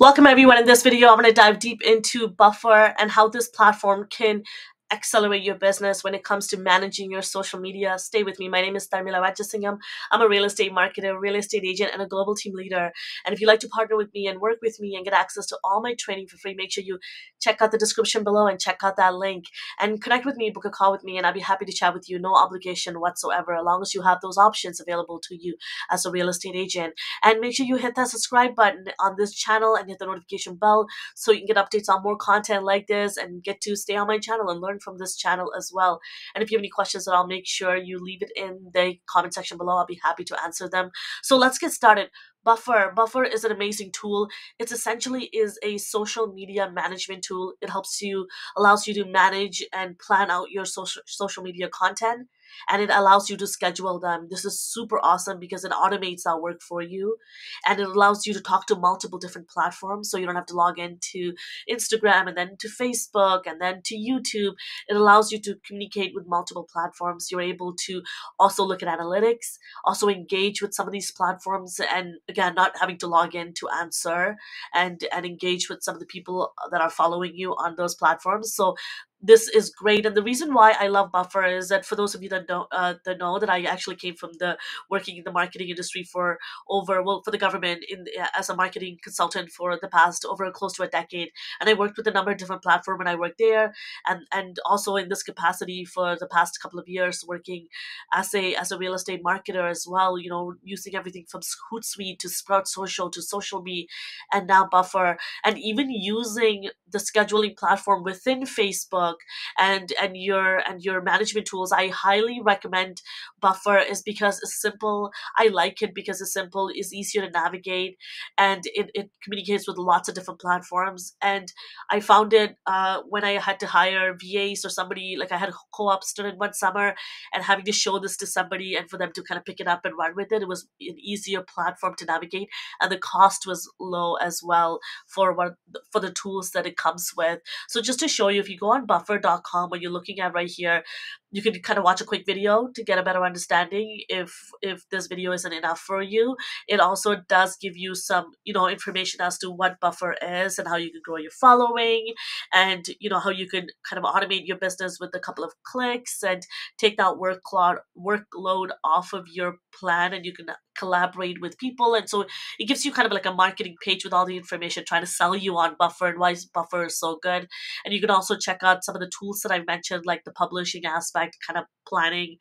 Welcome everyone. In this video, I'm going to dive deep into Buffer and how this platform can accelerate your business when it comes to managing your social media. Stay with me. My name is Tharmila Rajasingam. I'm a real estate marketer, real estate agent, and a global team leader. And if you'd like to partner with me and work with me and get access to all my training for free, make sure you check out the description below and check out that link and connect with me, book a call with me, and I'll be happy to chat with you. No obligation whatsoever, as long as you have those options available to you as a real estate agent. And make sure you hit that subscribe button on this channel and hit the notification bell so you can get updates on more content like this and get to stay on my channel and learn from this channel as well. And if you have any questions, then I'll make sure you leave it in the comment section below. I'll be happy to answer them. So let's get started. Buffer is an amazing tool. It essentially is a social media management tool. It allows you to manage and plan out your social media content, and it allows you to schedule them. This is super awesome because it automates that work for you, and it allows you to talk to multiple different platforms, so you don't have to log into Instagram and then to Facebook and then to YouTube. It allows you to communicate with multiple platforms. You're able to also look at analytics, also engage with some of these platforms, and again, not having to log in to answer and engage with some of the people that are following you on those platforms. So this is great. And the reason why I love Buffer is that for those of you that know that I actually came from working in the marketing industry for the government as a marketing consultant for the past over close to a decade. And I worked with a number of different platforms when I worked there, and also in this capacity for the past couple of years working as a real estate marketer as well, using everything from Hootsuite to Sprout Social to Social Me and now Buffer, and even using the scheduling platform within Facebook and your management tools. I highly recommend Buffer is because it's simple. I like it because it's simple, it's easier to navigate, and it communicates with lots of different platforms. And I found it when I had to hire VAs or somebody, like I had a co-op student one summer and having to show this to somebody and for them to kind of pick it up and run with it. It was an easier platform to navigate, and the cost was low as well for the tools that it comes with. So just to show you, if you go on buffer.com, what you're looking at right here, you can kind of watch a quick video to get a better understanding if this video isn't enough for you. It also does give you some information as to what Buffer is and how you can grow your following, and how you can kind of automate your business with a couple of clicks and take that workload off of your plan, and you can collaborate with people. And so it gives you kind of like a marketing page with all the information trying to sell you on Buffer and why Buffer is so good. And you can also check out some of the tools that I mentioned, like the publishing aspect, kind of planning,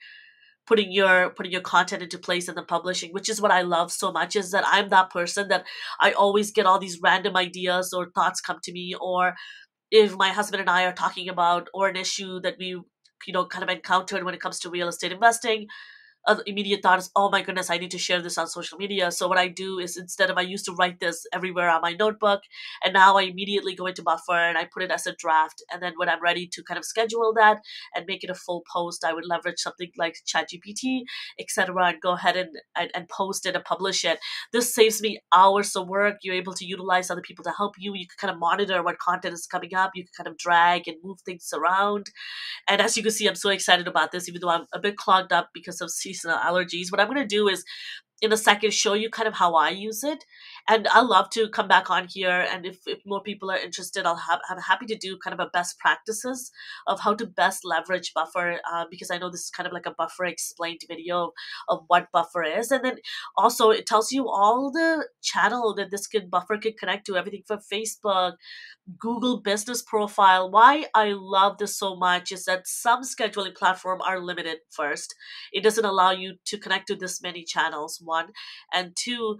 putting your content into place in the publishing, which is what I love so much, is that I'm that person that I always get all these random ideas or thoughts come to me, or if my husband and I are talking about or an issue that we kind of encountered when it comes to real estate investing, immediate thought is, oh my goodness, I need to share this on social media. So what I do is, instead of, I used to write this everywhere on my notebook, and now I immediately go into Buffer and I put it as a draft. And then when I'm ready to kind of schedule that and make it a full post, I would leverage something like ChatGPT, etc., and go ahead and post it and publish it. This saves me hours of work. You're able to utilize other people to help you. You can kind of monitor what content is coming up. You can kind of drag and move things around. And as you can see, I'm so excited about this, even though I'm a bit clogged up because of seasonal allergies. What I'm going to do is, in a second, show you kind of how I use it. And I'd love to come back on here, and if more people are interested, I'm happy to do kind of a best practices of how to best leverage Buffer, because I know this is kind of like a Buffer explained video of what Buffer is. And then also it tells you all the channel that Buffer can connect to, everything from Facebook, Google business profile. Why I love this so much is that some scheduling platforms are limited. First, it doesn't allow you to connect to this many channels, one. And two,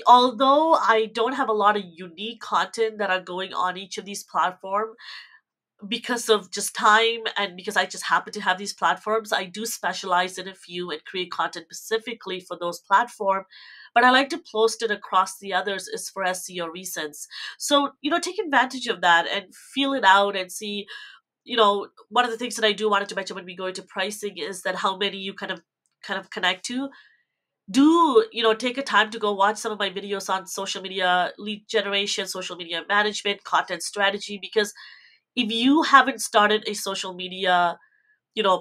although I don't have a lot of unique content that are going on each of these platforms, because of just time and because I just happen to have these platforms, I do specialize in a few and create content specifically for those platforms. But I like to post it across the others is for SEO reasons. So, take advantage of that and feel it out and see, one of the things that I do wanted to mention when we go into pricing is that how many you kind of connect to. Do take a time to go watch some of my videos on social media lead generation, social media management, content strategy, because if you haven't started a social media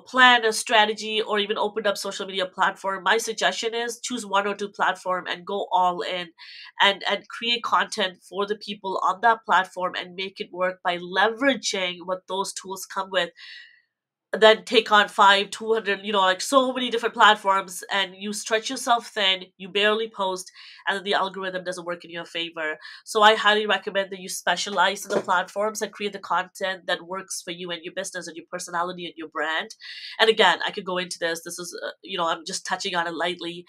plan a strategy or even opened up social media platform, my suggestion is choose one or two platform and go all in, and create content for the people on that platform and make it work by leveraging what those tools come with. Then take on 200, like so many different platforms, and you stretch yourself thin, you barely post, and then the algorithm doesn't work in your favor. So I highly recommend that you specialize in the platforms and create the content that works for you and your business and your personality and your brand. And again, I could go into this is I'm just touching on it lightly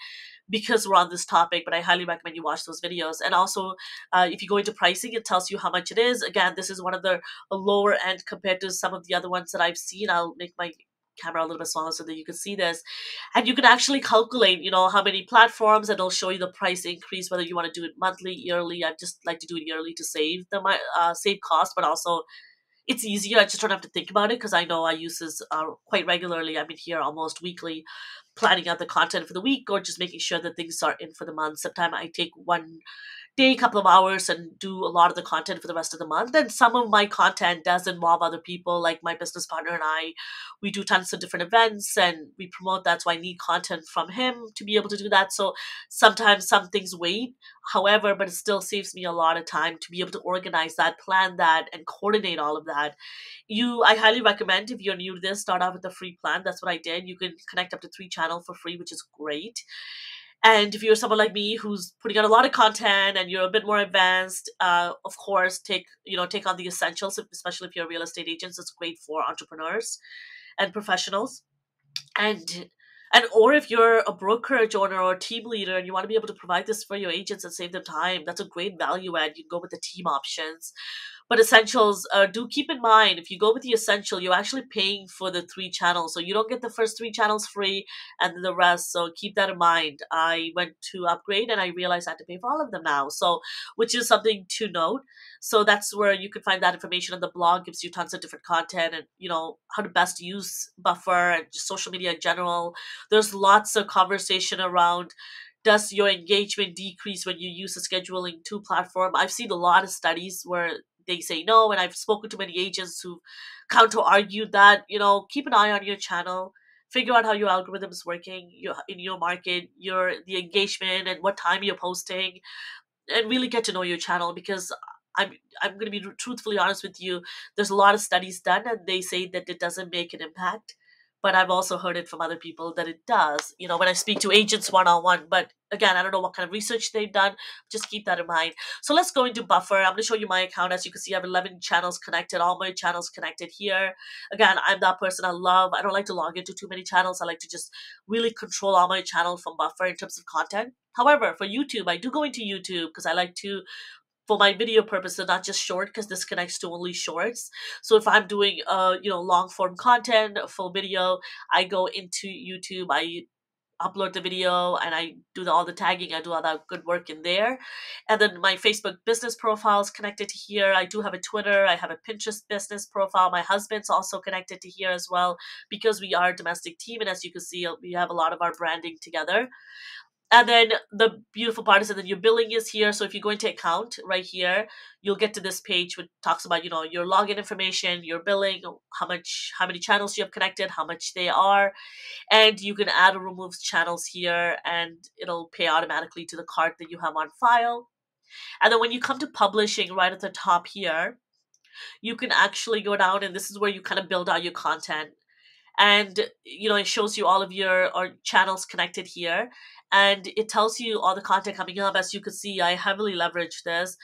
because we're on this topic, but I highly recommend you watch those videos. And also, if you go into pricing, it tells you how much it is. Again, this is one of the lower end compared to some of the other ones that I've seen. I'll make my camera a little bit smaller so that you can see this, and you can actually calculate how many platforms, and it'll show you the price increase, whether you want to do it monthly, yearly. I just like to do it yearly to save save cost, but also it's easier. I just don't have to think about it because I know I use this quite regularly. I'm in here almost weekly, planning out the content for the week or just making sure that things are in for the month. Sometimes I take one day, couple of hours, and do a lot of the content for the rest of the month. And some of my content does involve other people, like my business partner and I. We do tons of different events and we promote that. So I need content from him to be able to do that. So sometimes some things wait. However, but it still saves me a lot of time to be able to organize that, plan that, and coordinate all of that. I highly recommend, if you're new to this, start out with a free plan. That's what I did. You can connect up to 3 channels for free, which is great. And if you're someone like me who's putting out a lot of content and you're a bit more advanced, of course, take on the essentials, especially if you're a real estate agent. It's great for entrepreneurs and professionals. And or if you're a brokerage owner or a team leader and you want to be able to provide this for your agents and save them time, that's a great value add. You can go with the team options. But essentials, do keep in mind, if you go with the essential, you're actually paying for the 3 channels. So you don't get the first 3 channels free and then the rest. So keep that in mind. I went to upgrade and I realized I had to pay for all of them now. So, which is something to note. So that's where you can find that information on the blog. Gives you tons of different content and, how to best use Buffer and just social media in general. There's lots of conversation around, does your engagement decrease when you use a scheduling tool platform? I've seen a lot of studies where they say no, and I've spoken to many agents who counter argued that, keep an eye on your channel, figure out how your algorithm is working, in your market, the engagement and what time you're posting, and really get to know your channel. Because I'm I'm going to be truthfully honest with you. There's a lot of studies done, and they say that it doesn't make an impact. But I've also heard it from other people that it does. When I speak to agents one on one. But again, I don't know what kind of research they've done. Just keep that in mind. So let's go into Buffer. I'm going to show you my account. As you can see, I have 11 channels connected. All my channels connected here. Again, I'm that person. I don't like to log into too many channels. I like to just really control all my channels from Buffer in terms of content. However, for YouTube, I do go into YouTube because I like to, for my video purposes, not just short, because this connects to only shorts. So if I'm doing long form content, a full video, I go into YouTube, I upload the video, and I do all the tagging. I do all that good work in there. And then my Facebook business profile is connected to here. I do have a Twitter. I have a Pinterest business profile. My husband's also connected to here as well, because we are a domestic team. And as you can see, we have a lot of our branding together. And then the beautiful part is that your billing is here. So if you go into account right here, you'll get to this page which talks about, your login information, your billing, how many channels you have connected, how much they are. And you can add or remove channels here, and it'll pay automatically to the card that you have on file. And then when you come to publishing right at the top here, you can actually go down, and this is where you kind of build out your content. And it shows you all of your channels connected here, and it tells you all the content coming up. As you could see, I heavily leverage this.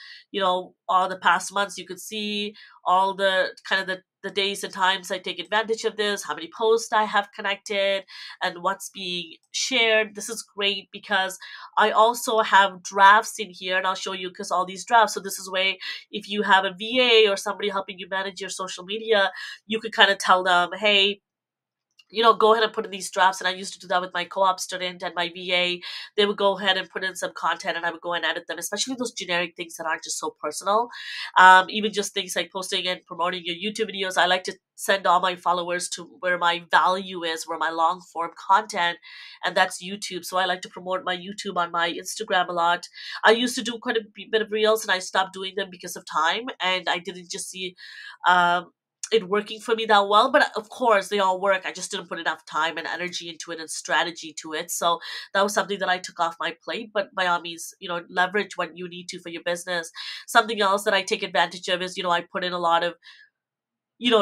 All the past months, you could see all the kind of the days and times I take advantage of this, how many posts I have connected, and what's being shared. This is great because I also have drafts in here, and I'll show you, because all these drafts. So this is where, if you have a VA or somebody helping you manage your social media, you could kind of tell them, hey, go ahead and put in these drafts. And I used to do that with my co-op student and my VA. They would go ahead and put in some content, and I would go and edit them, especially those generic things that aren't just so personal. Even just things like posting and promoting your YouTube videos. I like to send all my followers to where my value is, where my long form content, and that's YouTube. So I like to promote my YouTube on my Instagram a lot. I used to do quite a bit of reels, and I stopped doing them because of time, and I didn't just see it working for me that well, but of course they all work. I just didn't put enough time and energy into it and strategy to it. So that was something that I took off my plate. But by all means, leverage what you need to for your business. Something else that I take advantage of is, I put in a lot of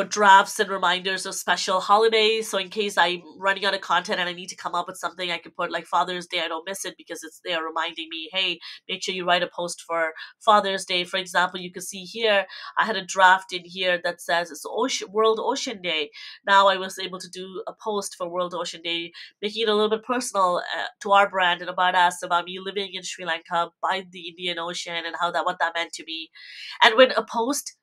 drafts and reminders of special holidays. So in case I'm running out of content and I need to come up with something, I can put like Father's Day. I don't miss it because it's there reminding me, hey, make sure you write a post for Father's Day. For example, you can see here, I had a draft in here that says it's World Ocean Day. Now I was able to do a post for World Ocean Day, making it a little bit personal to our brand and about us, about me living in Sri Lanka by the Indian Ocean and what that meant to me. And when a post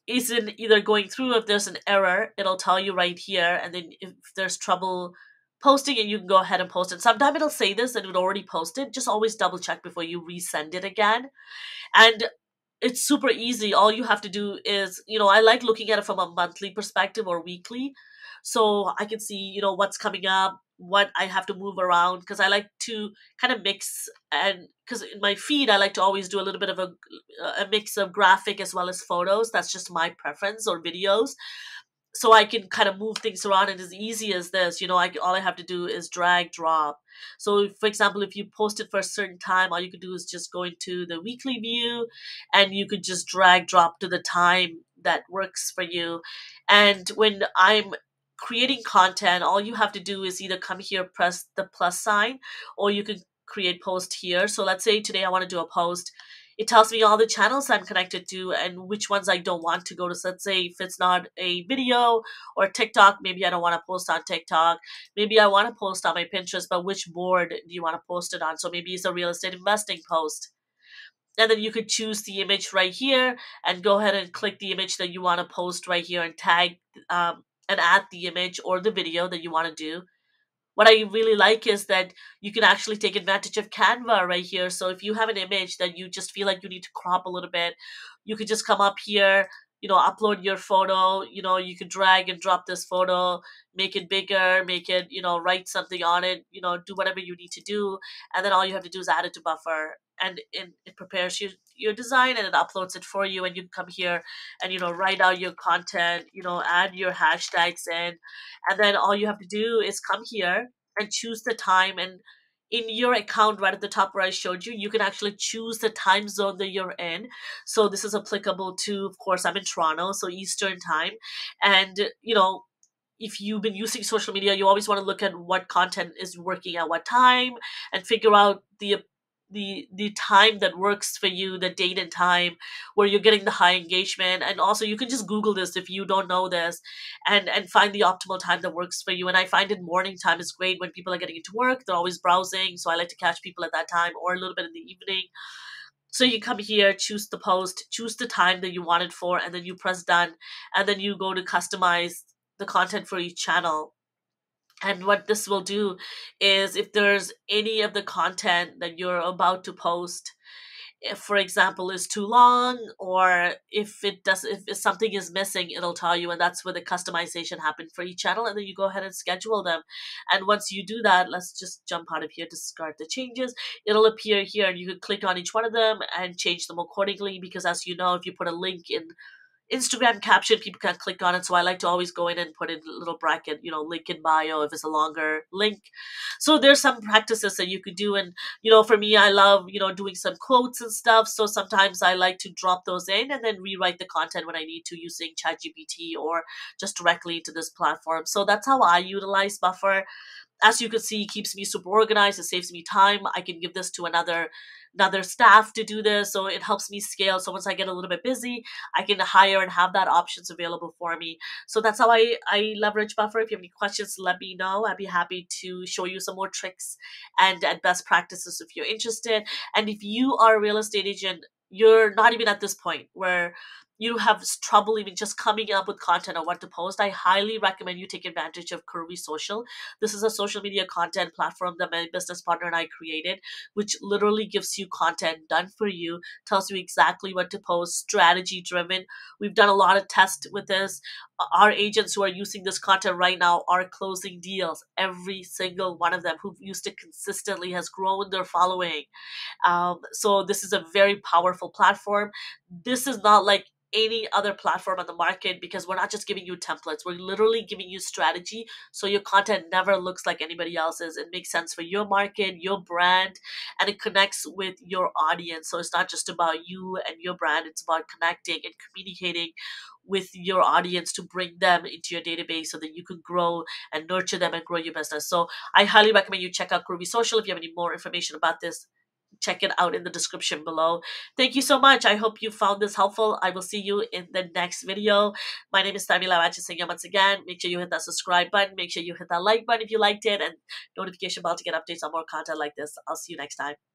isn't either going through, if there's an error, it'll tell you right here. And then if there's trouble posting it, you can go ahead and post it. Sometimes it'll say this and it already posted. Just always double check before you resend it again. And it's super easy. All you have to do is, I like looking at it from a monthly perspective or weekly. So I can see, what's coming up, what I have to move around, because I like to kind of mix. And because in my feed, I like to always do a little bit of a mix of graphic as well as photos. That's just my preference, or videos. So I can kind of move things around, and as easy as this, all I have to do is drag drop. So for example, if you post it for a certain time, all you could do is just go into the weekly view and you could just drag drop to the time that works for you. And when I'm creating content, all you have to do is either come here, press the plus sign, or you can create post here. So let's say today I want to do a post. It tells me all the channels I'm connected to and which ones I don't want to go to. So let's say if it's not a video or TikTok, maybe I don't want to post on TikTok. Maybe I want to post on my Pinterest, but which board do you want to post it on? So maybe it's a real estate investing post. And then you could choose the image right here and go ahead and click the image that you want to post right here and tag and add the image or the video that you want to do. What I really like is that you can actually take advantage of Canva right here. So if you have an image that you just feel like you need to crop a little bit, you could just come up here, upload your photo, you could drag and drop this photo, make it bigger, make it, write something on it, do whatever you need to do. And then all you have to do is add it to Buffer, and it prepares your design and it uploads it for you. And you can come here and, write out your content, add your hashtags in. And then all you have to do is come here and choose the time. And in your account, right at the top where I showed you, you can actually choose the time zone that you're in. So this is applicable to, of course, I'm in Toronto, so Eastern time. And, if you've been using social media, you always want to look at what content is working at what time and figure out the time that works for you, the date and time where you're getting the high engagement. And also you can just Google this if you don't know this, and find the optimal time that works for you. And I find in morning time is great when people are getting into work, they're always browsing. So I like to catch people at that time, or a little bit in the evening. So you come here, choose the post, choose the time that you want it for, and then you press done. And then you go to customize the content for each channel. And what this will do is, if there's any of the content that you're about to post, if, for example, is too long, or if something is missing, it'll tell you, and that's where the customization happened for each channel. And then you go ahead and schedule them. And once you do that, let's just jump out of here, discard the changes. It'll appear here, and you can click on each one of them and change them accordingly, because as you know, if you put a link in Instagram caption, people can't click on it. So I like to always go in and put in a little bracket, link in bio if it's a longer link. So there's some practices that you could do. And, for me, I love, doing some quotes and stuff. So sometimes I like to drop those in and then rewrite the content when I need to, using ChatGPT or just directly to this platform. So that's how I utilize Buffer. As you can see, it keeps me super organized. It saves me time. I can give this to another staff to do this, so it helps me scale. So once I get a little bit busy, I can hire and have that options available for me. So that's how I leverage Buffer. If you have any questions, let me know. I'd be happy to show you some more tricks and best practices if you're interested. And if you are a real estate agent, you're not even at this point where you have trouble even just coming up with content on what to post, I highly recommend you take advantage of kvSORE. This is a social media content platform that my business partner and I created, which literally gives you content done for you, tells you exactly what to post, strategy driven. We've done a lot of tests with this. Our agents who are using this content right now are closing deals. Every single one of them who've used it consistently has grown their following. So this is a very powerful platform. This is not like any other platform on the market, because we're not just giving you templates, we're literally giving you strategy so your content never looks like anybody else's. It makes sense for your market, your brand, and it connects with your audience. So it's not just about you and your brand, it's about connecting and communicating with your audience to bring them into your database so that you can grow and nurture them and grow your business. So I highly recommend you check out kvCORE. If you have any more information about this, check it out in the description below. Thank you so much. I hope you found this helpful. I will see you in the next video. My name is Tharmila Rajasingam. Once again, make sure you hit that subscribe button. Make sure you hit that like button if you liked it, and notification bell to get updates on more content like this. I'll see you next time.